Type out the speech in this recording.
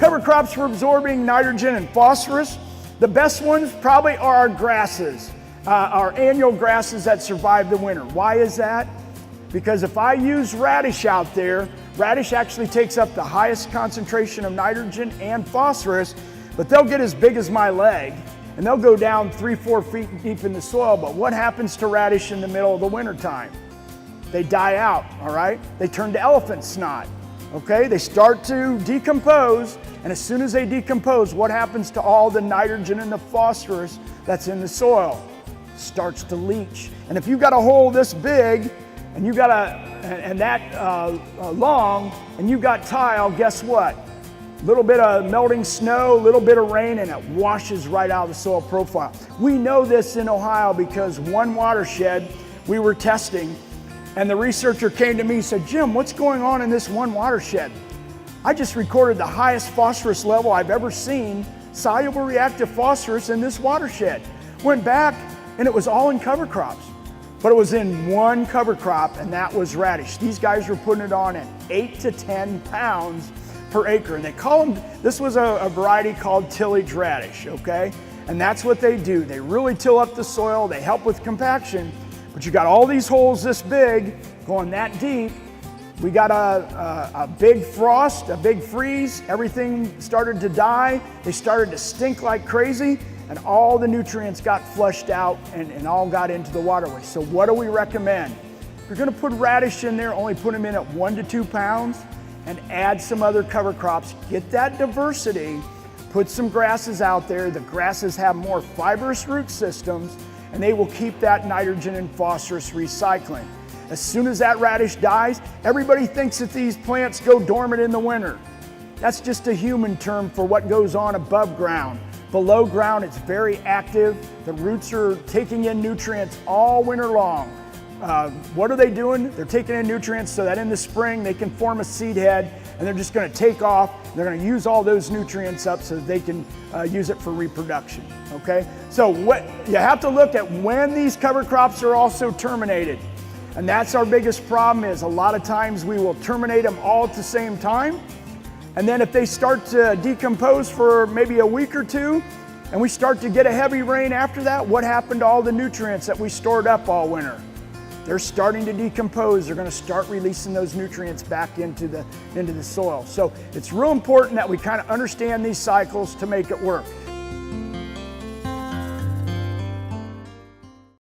Cover crops for absorbing nitrogen and phosphorus. The best ones probably are our grasses, our annual grasses that survive the winter. Why is that? Because if I use radish out there, radish actually takes up the highest concentration of nitrogen and phosphorus, but they'll get as big as my leg and they'll go down 3-4 feet deep in the soil. But what happens to radish in the middle of the winter time? They die out, all right? They turn to elephant snot, okay? They start to decompose, and as soon as they decompose, what happens to all the nitrogen and the phosphorus that's in the soil? It starts to leach. And if you've got a hole this big, and you've got long, and you've got tile, guess what? A little bit of melting snow, a little bit of rain, and it washes right out of the soil profile. We know this in Ohio because one watershed we were testing, and the researcher came to me and said, Jim, what's going on in this one watershed? I just recorded the highest phosphorus level I've ever seen, soluble reactive phosphorus in this watershed. Went back, and it was all in cover crops. But it was in one cover crop, and that was radish. These guys were putting it on at 8 to 10 pounds per acre. And they call them, this was a variety called tillage radish, okay? And that's what they do. They really till up the soil, they help with compaction, but you got all these holes this big, going that deep. We got a big frost, a big freeze, everything started to die. They started to stink like crazy, and all the nutrients got flushed out and all got into the waterway. So what do we recommend? If you're gonna put radish in there, only put them in at 1 to 2 pounds and add some other cover crops. Get that diversity, put some grasses out there. The grasses have more fibrous root systems and they will keep that nitrogen and phosphorus recycling. As soon as that radish dies, everybody thinks that these plants go dormant in the winter. That's just a human term for what goes on above ground. Below ground, it's very active. The roots are taking in nutrients all winter long. What are they doing? They're taking in nutrients so that in the spring they can form a seed head and they're just gonna take off. They're gonna use all those nutrients up so that they can use it for reproduction, okay? So what you have to look at when these cover crops are also terminated. And that's our biggest problem is a lot of times we will terminate them all at the same time. And then if they start to decompose for maybe a week or two, and we start to get a heavy rain after that, what happened to all the nutrients that we stored up all winter? They're starting to decompose. They're gonna start releasing those nutrients back into the soil. So it's real important that we kind of understand these cycles to make it work.